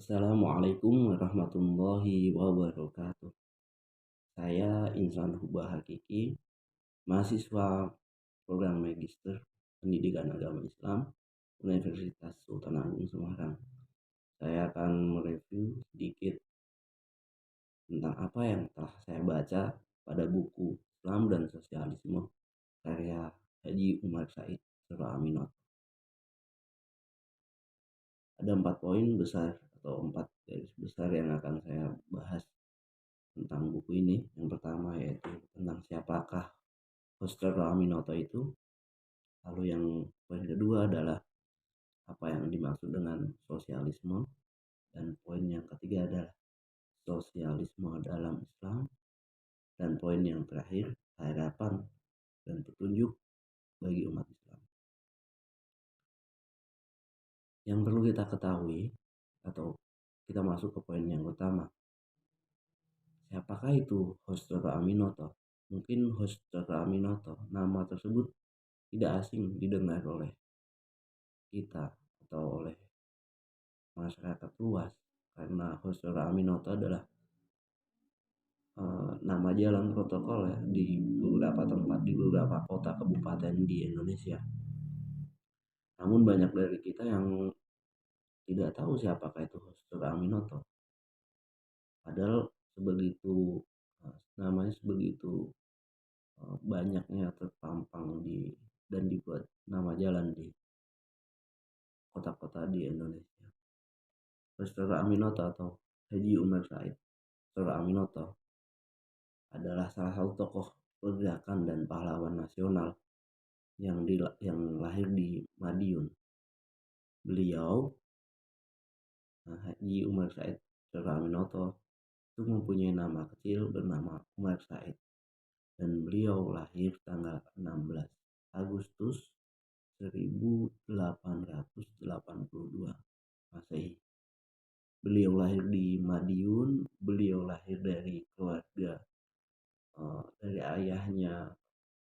Assalamualaikum warahmatullahi wabarakatuh. Saya Insan Hubah Hakiki, mahasiswa program Magister Pendidikan Agama Islam Universitas Sultan Agung Semarang. Saya akan mereview sedikit tentang apa yang telah saya baca pada buku Islam dan Sosialisme karya Haji Umar Said Surah Aminot. Ada 4 poin besar atau 4 garis besar yang akan saya bahas tentang buku ini. Yang pertama yaitu tentang siapakah Hosdar Aminoto itu. Lalu yang poin kedua adalah apa yang dimaksud dengan sosialisme. Dan poin yang ketiga adalah sosialisme dalam Islam. Dan poin yang terakhir, harapan dan petunjuk bagi umat Islam. Yang perlu kita ketahui atau kita masuk ke poin yang pertama. Siapakah itu Hosdar Aminoto? Mungkin Hosdar Aminoto, nama tersebut tidak asing didengar oleh kita atau oleh masyarakat luas, karena Hosdar Aminoto adalah nama jalan protokol ya di beberapa tempat, di beberapa kota kabupaten di Indonesia. Namun banyak dari kita yang tidak tahu siapakah itu Hosdar Aminoto. Padahal namanya sebegitu banyaknya terpampang dan dibuat nama jalan di kota-kota di Indonesia. Hosdar Aminoto atau Haji Umar Said Surah Aminoto adalah salah satu tokoh pergerakan dan pahlawan nasional yang lahir di Madiun. Beliau, Haji Umar Said Surah Aminoto, itu mempunyai nama kecil bernama Umar Said, dan beliau lahir tanggal 16 Agustus 1882 Masehi. Beliau lahir di Madiun. Beliau lahir dari keluarga dari ayahnya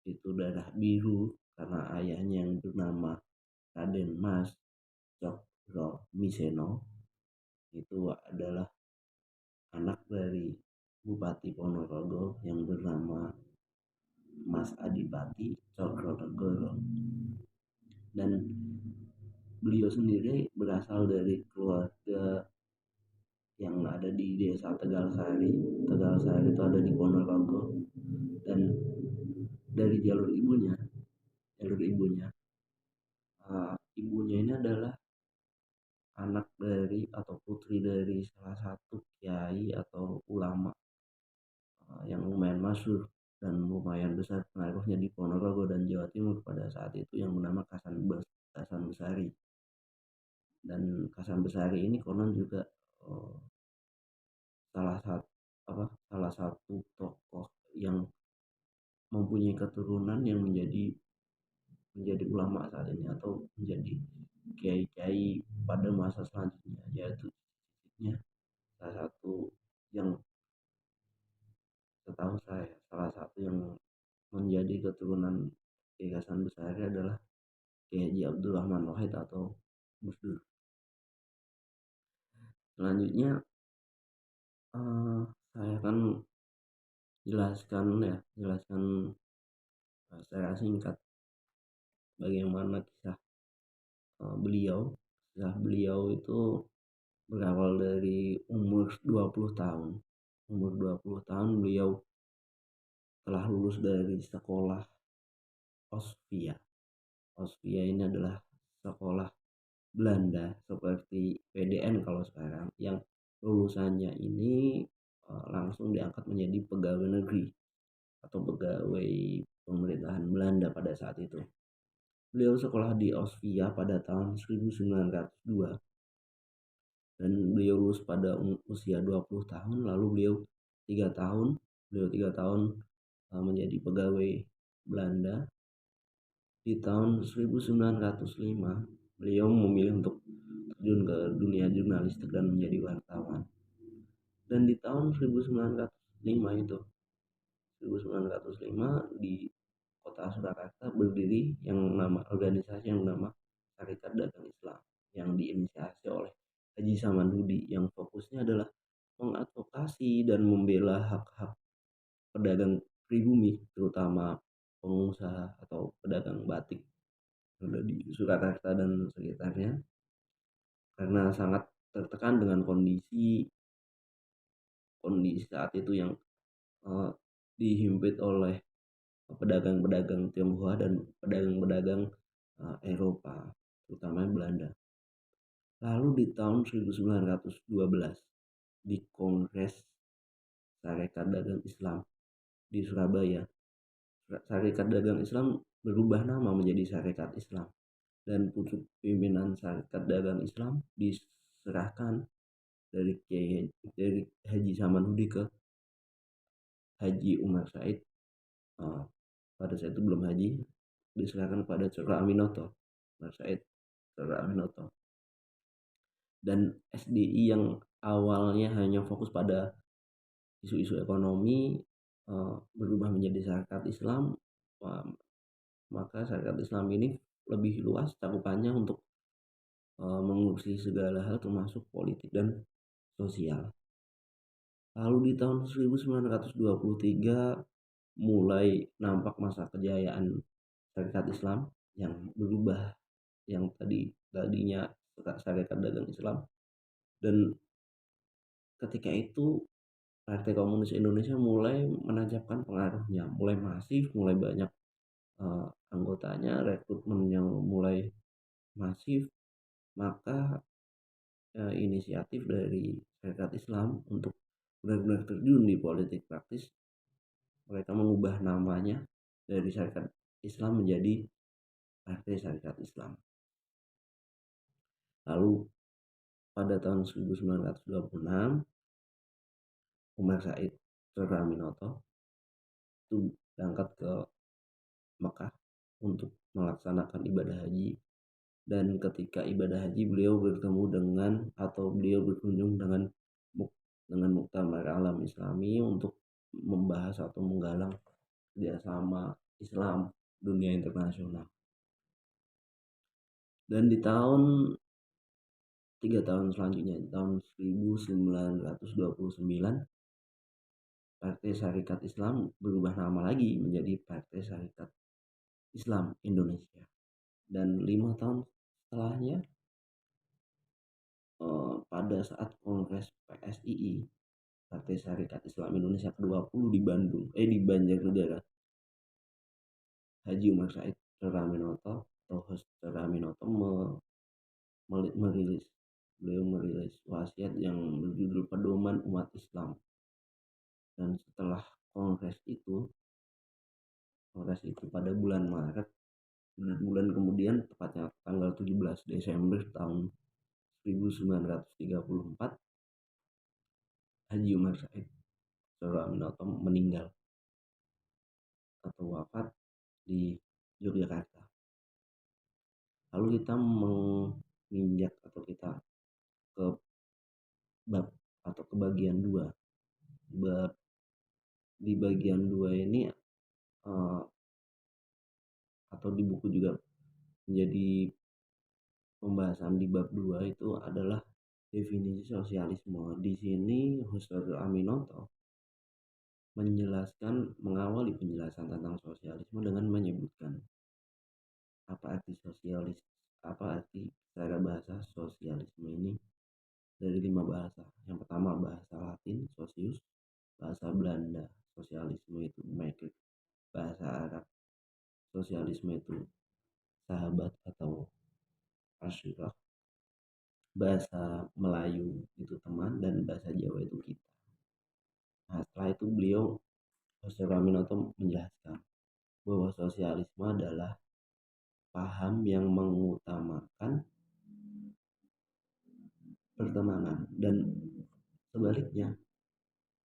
itu darah biru, karena ayahnya yang bernama Raden Mas Cokro Miseno itu adalah anak dari Bupati Ponorogo yang bernama Mas Adipati Cokronegoro. Dan beliau sendiri berasal dari keluarga yang ada di desa Tegal Sari. Tegal Sari itu ada di Ponorogo. Dan dari jalur ibunya ibunya ini adalah anak dari atau putri dari salah satu kiai atau ulama yang lumayan masyhur dan lumayan besar pengaruhnya di Ponorogo dan Jawa Timur pada saat itu, yang bernama Kasan Besari. Dan Kasan Besari ini konon juga salah satu tokoh yang mempunyai keturunan yang menjadi ulama saat ini atau menjadi kiai-kiai pada masa selanjutnya, yaitu salah satu yang setahu saya salah satu yang menjadi keturunan Kiai Hasan Besari adalah Kiai Haji Abdurrahman Wahid atau Gus Dur. Selanjutnya saya akan jelaskan secara singkat bagaimana kisah beliau. Kisah beliau itu berawal dari umur 20 tahun. Umur 20 tahun beliau telah lulus dari sekolah Osvia. Osvia ini adalah sekolah Belanda seperti PDN kalau sekarang, yang lulusannya ini langsung diangkat menjadi pegawai negeri atau pegawai pemerintahan Belanda pada saat itu. Beliau sekolah di Osvia pada tahun 1902 dan beliau lulus pada usia 20 tahun. Lalu beliau 3 tahun menjadi pegawai Belanda. Di tahun 1905 beliau memilih untuk terjun ke dunia jurnalistik dan menjadi wartawan. Dan di tahun 1905 di kota Surakarta berdiri organisasi yang bernama Serikat Dagang Islam, yang diinisiasi oleh Haji Samanhudi yang fokusnya adalah mengadvokasi dan membela hak-hak pedagang pribumi, terutama pengusaha atau pedagang batik yang ada di Surakarta dan sekitarnya, karena sangat tertekan dengan kondisi kondisi saat itu yang eh, dihimpit oleh pedagang-pedagang Tionghoa dan pedagang-pedagang Eropa, terutama Belanda. Lalu di tahun 1912 di Kongres Sarekat Dagang Islam di Surabaya, Sarekat Dagang Islam berubah nama menjadi Sarekat Islam dan pucuk pimpinan Sarekat Dagang Islam diserahkan dari Haji Samanhudi ke Haji Umar Said. Uh, pada saat itu belum haji, diserahkan kepada Cokro Aminoto, Umar Said, Cokro Aminoto. Dan SDI yang awalnya hanya fokus pada isu-isu ekonomi berubah menjadi Sarekat Islam. Maka Sarekat Islam ini lebih luas cakupannya untuk mengurusi segala hal termasuk politik dan sosial. Lalu di tahun 1923 mulai nampak masa kejayaan Sarekat Islam yang berubah, yang tadinya Sarekat Dagang Islam, dan ketika itu Partai Komunis Indonesia mulai menancapkan pengaruhnya, mulai masif, mulai banyak anggotanya, rekrutmen yang mulai masif. Maka inisiatif dari Sarekat Islam untuk benar-benar terjun di politik praktis, mereka mengubah namanya dari Sarekat Islam menjadi Partai Sarekat Islam. Lalu pada tahun 1926 Umar Said Aminoto itu berangkat ke Mekah untuk melaksanakan ibadah haji, dan ketika ibadah haji beliau bertemu dengan atau beliau berkunjung dengan Muktamar Alam Islami untuk membahas atau menggalang kerjasama Islam dunia internasional. Dan di tiga tahun selanjutnya, tahun 1929 Partai Sarekat Islam berubah nama lagi menjadi Partai Sarekat Islam Indonesia. Dan 5 tahun setelahnya, pada saat Kongres PSII Partai Sarekat Islam Indonesia ke-20 di Banjarnegara, Haji Umar Said Aminoto atau Hussein Aminoto merilis wasiat yang berjudul Pedoman Umat Islam. Dan setelah kongres itu pada bulan Maret, bulan kemudian, tepatnya tanggal 17 Desember tahun 1934, Haji Umar Said Aminoto meninggal atau wafat di Yogyakarta. Lalu kita menginjak atau kita ke bab atau ke bagian 2. Di bagian 2 ini atau di buku juga menjadi pembahasan di bab 2 itu adalah definisi sosialisme. Di sini Hussein Aminoto mengawali penjelasan tentang sosialisme dengan menyebutkan apa arti secara bahasa sosialisme ini dari 5 bahasa. Yang pertama bahasa Latin, socius, bahasa Belanda, sosialisme itu make, bahasa Arab, sosialisme itu sahabat atau asyirah, bahasa Melayu itu teman, dan bahasa Jawa itu kita. Nah, setelah itu beliau Hussein Aminoto menjelaskan bahwa sosialisme adalah paham yang mengutamakan pertemanan dan sebaliknya,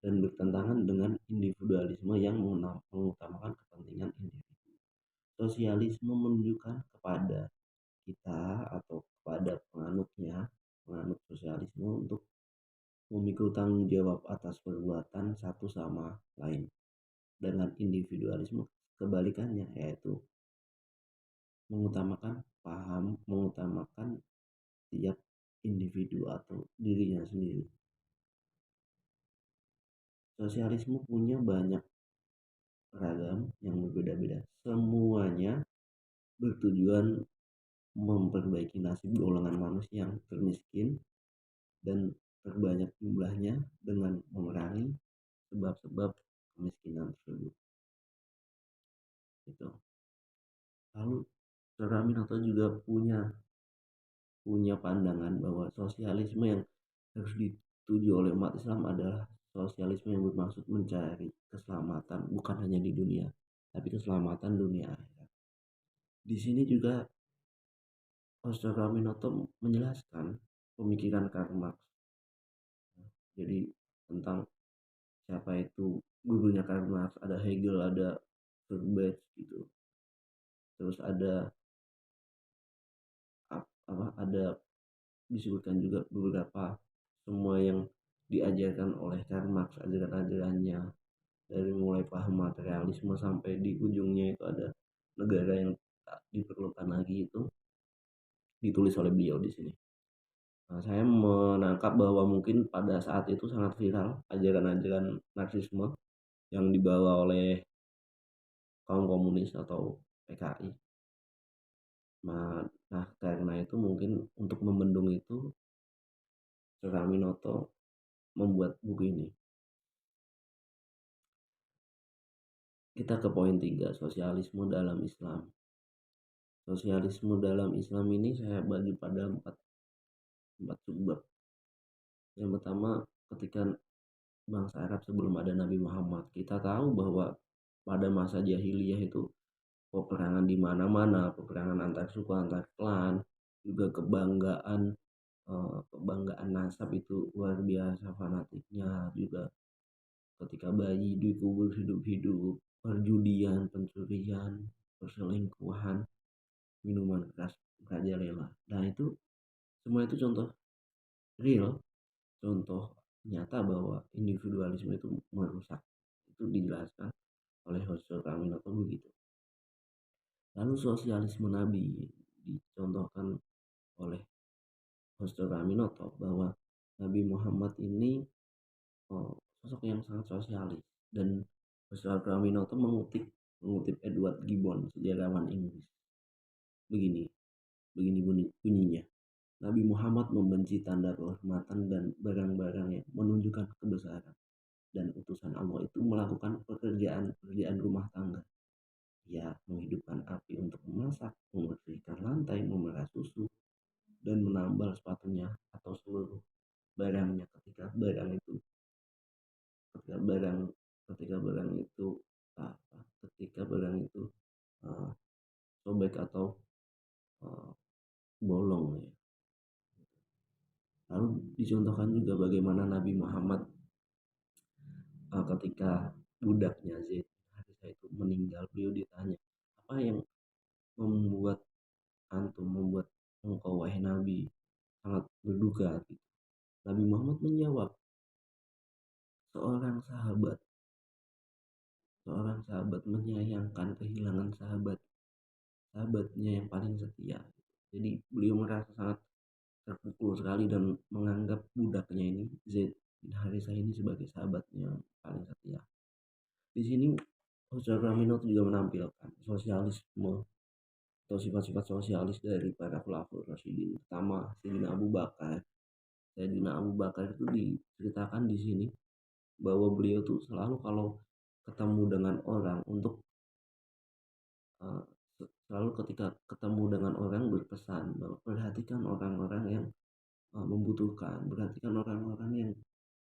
dan bertentangan dengan individualisme yang mengutamakan kepentingan individu. Sosialisme menunjukkan kepada kita atau kepada penganut sosialisme untuk memikul tanggung jawab atas perbuatan satu sama lain. Dengan individualisme kebalikannya, yaitu mengutamakan tiap individu atau dirinya sendiri. Sosialisme punya banyak ragam yang berbeda-beda. Semuanya bertujuan memperbaiki nasib golongan manusia yang termiskin dan terbanyak jumlahnya dengan memerangi sebab-sebab kemiskinan tersebut. Itu. Lalu Suraminata juga punya pandangan bahwa sosialisme yang harus dituju oleh umat Islam adalah sosialisme yang bermaksud mencari keselamatan bukan hanya di dunia, tapi keselamatan dunia akhirat. Di sini juga Suraminata menjelaskan pemikiran Karl Marx. Jadi tentang siapa itu gurunya Karl Marx, ada Hegel, ada Feuerbach gitu. Terus ada disebutkan juga beberapa semua yang diajarkan oleh Karl Marx, ajaran-ajarannya dari mulai paham materialisme sampai di ujungnya itu ada negara yang tak diperlukan lagi, itu ditulis oleh beliau di sini. Nah, saya menangkap bahwa mungkin pada saat itu sangat viral ajaran-ajaran Marxisme yang dibawa oleh kaum komunis atau PKI. Nah, karena itu mungkin untuk membendung itu Suraminoto membuat buku ini. Kita ke poin 3, sosialisme dalam Islam. Sosialisme dalam Islam ini saya bagi pada empat subbab. Yang pertama, ketika bangsa Arab sebelum ada Nabi Muhammad, kita tahu bahwa pada masa jahiliyah itu peperangan di mana-mana, peperangan antar suku, antar klan, juga kebanggaan nasab itu luar biasa fanatiknya. Juga ketika bayi dikubur hidup-hidup, perjudian, pencurian, perselingkuhan, minuman keras merajalela. Nah, itu semua itu contoh real, contoh nyata bahwa individualisme itu merusak. Itu dijelaskan oleh Hosea Kaminoto begitu. Lalu sosialisme Nabi dicontohkan oleh Hosea Kaminoto bahwa Nabi Muhammad ini sosok yang sangat sosialis, dan Hosea Kaminoto mengutip Edward Gibbon, sejarawan Inggris. Begini bunyinya. Nabi Muhammad membenci tanda kehormatan dan barang-barang yang menunjukkan kebesaran, dan utusan Allah itu melakukan pekerjaan rumah tangga. Ia menghidupkan api untuk memasak, membersihkan lantai, memerah susu, dan menambal sepatunya atau seluruh barangnya ketika barang itu sobek atau bolong ya. Lalu dicontohkan juga bagaimana Nabi Muhammad ketika budaknya Zaid Harisah itu meninggal, beliau ditanya, apa yang membuat engkau wahai Nabi sangat berduka gitu. Nabi Muhammad menjawab, seorang sahabat menyayangkan kehilangan sahabatnya yang paling setia. Jadi beliau merasa sangat terpukul sekali dan menganggap budaknya ini Zaid bin Harisah ini sebagai sahabatnya yang paling setia. Di sini Hosea Kaminoto juga menampilkan sosialisme atau sifat-sifat sosialis dari para khulafaur rasyidin. Pertama, Sayyidina Abu Bakar. Sayyidina Abu Bakar itu diceritakan di sini bahwa beliau tuh selalu kalau ketemu dengan orang selalu ketika ketemu dengan orang berpesan bahwa perhatikan orang-orang yang membutuhkan, perhatikan orang-orang yang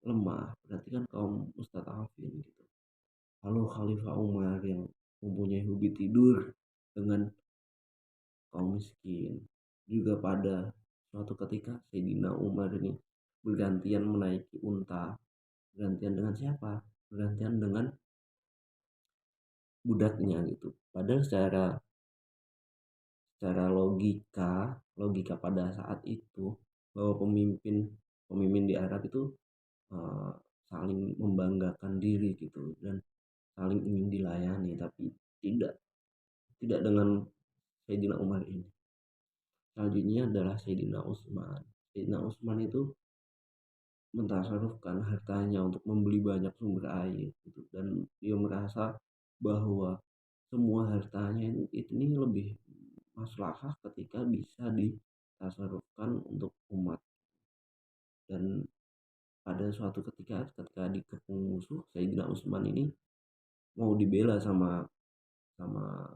lemah, perhatikan kaum mustadafin gitu. Lalu Khalifah Umar yang mempunyai hobi tidur dengan kaum miskin. Juga pada suatu ketika Sayyidina Umar ini bergantian menaiki unta. Bergantian dengan siapa? Bergantian dengan budaknya gitu. Padahal secara logika pada saat itu bahwa pemimpin di Arab itu saling membanggakan diri gitu dan saling ingin dilayani, tapi tidak dengan Sayyidina Umar ini. Selanjutnya adalah Sayyidina Utsman. Sayyidina Utsman itu mentasarufkan hartanya untuk membeli banyak sumber air gitu, dan dia merasa bahwa semua hartanya ini lebih maslahah ketika bisa ditasarufkan untuk umat. Dan pada suatu ketika dikepung musuh, Sayyidina Utsman ini mau dibela sama sama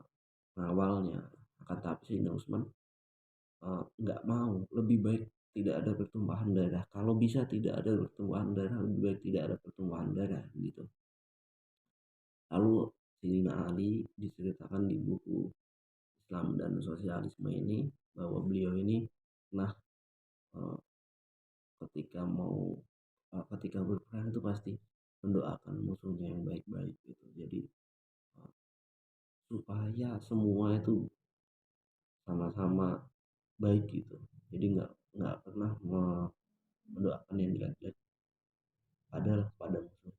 pengawalnya, akan tapi Sayyidina Utsman nggak mau, lebih baik tidak ada pertumpahan darah, kalau bisa tidak ada pertumpahan darah, lebih baik tidak ada pertumpahan darah gitu. Lalu Sayyidina Ali diceritakan di buku Islam dan Sosialisme ini bahwa beliau ini pernah eh, ketika berperang itu pasti mendoakan musuhnya yang baik-baik gitu. Jadi eh, supaya semua itu sama-sama baik gitu. Jadi nggak pernah mendoakan yang jelek-jelek pada musuh.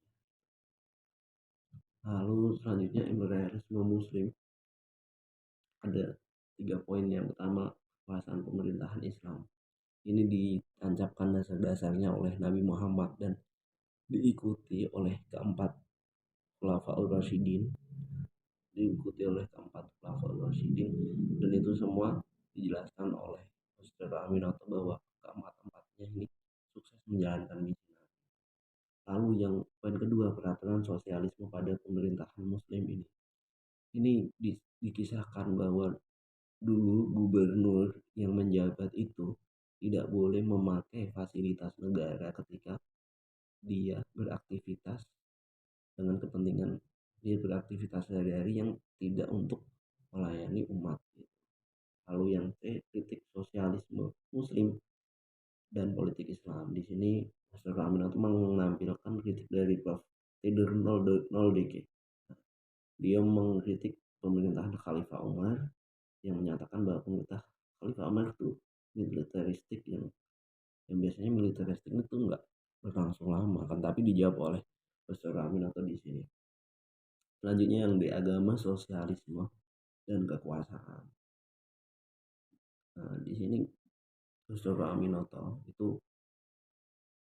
Lalu selanjutnya imperialisme Muslim, ada 3 poin. Yang pertama, kekuasaan pemerintahan Islam. Ini ditancapkan dasar-dasarnya oleh Nabi Muhammad dan diikuti oleh keempat Khulafaur Rasyidin, dan itu semua dijelaskan oleh Ustaz Aminoto bahwa keempat-empatnya ini sukses menjalankan misi. Lalu yang poin kedua, peraturan sosialisme pada pemerintahan Muslim ini. Ini dikisahkan bahwa dulu gubernur yang menjabat itu tidak boleh memakai fasilitas negara ketika dia beraktivitas dengan kepentingan, dia beraktivitas sehari-hari yang tidak untuk melayani umat. Lalu yang kritik sosialisme Muslim dan politik Islam. Di sini Master Raminanto menampilkan kritik dari Prof. Theodor Noldeke. Dia mengkritik pemerintahan Khalifah Umar yang menyatakan bahwa pemerintah Khalifah Umar itu militeristik, yang biasanya militeristik itu enggak berlangsung lama kan, tapi dijawab oleh Master Raminanto di sini. Selanjutnya yang di agama, sosialisme dan kekuasaan. Nah, di sini Master Raminanto itu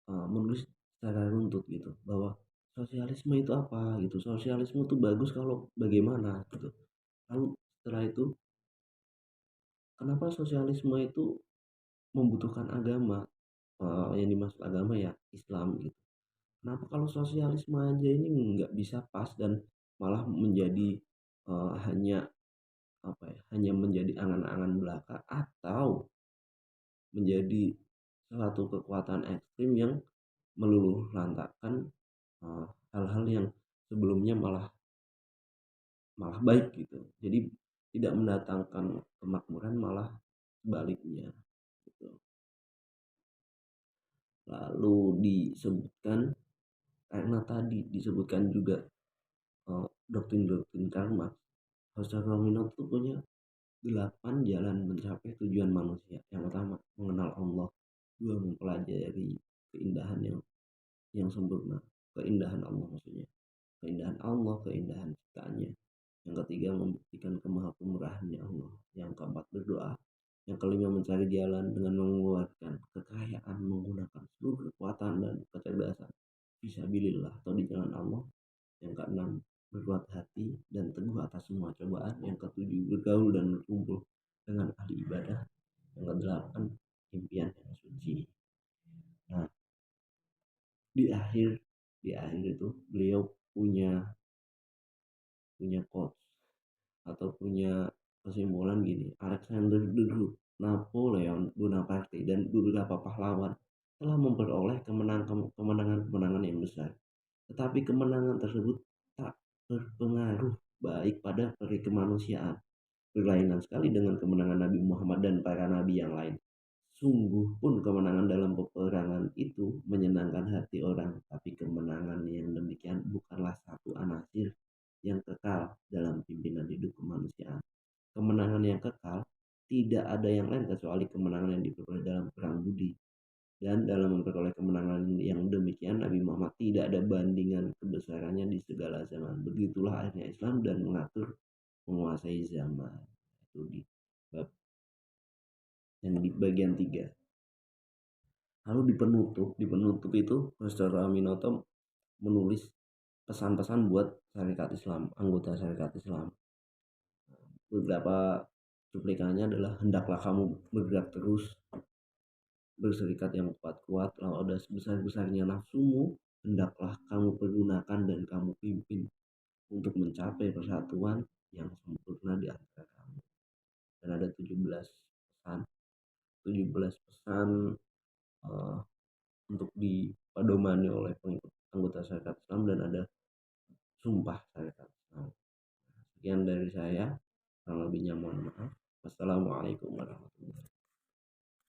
menulis secara runtut gitu bahwa sosialisme itu apa gitu, sosialisme itu bagus kalau bagaimana gitu. Lalu setelah itu, kenapa sosialisme itu membutuhkan agama, yang dimaksud agama ya Islam gitu. Kenapa kalau sosialisme aja ini nggak bisa pas dan malah menjadi hanya apa ya, hanya menjadi angan-angan belaka atau menjadi suatu kekuatan ekstrim yang meluluh lantakan hal-hal yang sebelumnya malah malah baik gitu. Jadi tidak mendatangkan kemakmuran, malah sebaliknya gitu. Lalu disebutkan, karena tadi disebutkan juga doktrin-doktrin Karl Marx, Jose Romino itu punya 8 jalan mencapai tujuan manusia. Yang pertama, mengenal Allah. Dua, mempelajari keindahan yang sempurna, keindahan Allah maksudnya, keindahan Allah, keindahan ciptaannya. Yang ketiga, membuktikan kemahamurahannya Allah. Yang keempat, berdoa. Yang kelima, mencari jalan dengan mengeluarkan kekayaan, menggunakan seluruh kekuatan dan kecerdasan fisabilillah atau di jalan Allah. Yang keenam, berbuat hati dan teguh atas semua cobaan. Yang ketujuh, bergaul dan berkumpul dengan ahli ibadah. Yang kedelapan, impian yang suci. Nah, di akhir itu beliau punya quotes atau punya kesimpulan gini: Alexander the Great, Napoleon Bonaparte, dan beberapa pahlawan telah memperoleh kemenangan yang besar. Tetapi kemenangan tersebut tak berpengaruh baik pada kemanusiaan, berlainan sekali dengan kemenangan Nabi Muhammad dan para nabi yang lain. Sungguh pun kemenangan dalam peperangan itu menyenangkan hati orang, tapi kemenangan yang demikian bukanlah satu anasir yang kekal dalam pimpinan hidup kemanusiaan. Kemenangan yang kekal tidak ada yang lain kecuali kemenangan yang diperoleh dalam perang budi. Dan dalam memperoleh kemenangan yang demikian, Nabi Muhammad tidak ada bandingan kebesarannya di segala zaman. Begitulah akhirnya Islam dan mengatur menguasai zaman. Itu di bab yang di bagian 3. Lalu di penutup itu Master Aminoto menulis pesan-pesan buat syarikat Islam, anggota syarikat Islam. Beberapa cuplikannya adalah hendaklah kamu bergerak terus, berserikat yang kuat-kuat, kalau ada sebesar-besarnya nafsumu, hendaklah kamu pergunakan dan kamu pimpin untuk mencapai persatuan yang sempurna di antara kamu. Dan ada 17 pesan, 17 pesan uh, untuk dipadomani oleh pengikut anggota syarikat Islam, dan ada sumpah syarikat Islam. Sekian dari saya, kurang lebihnya mohon maaf. Wassalamualaikum warahmatullahi wabarakatuh.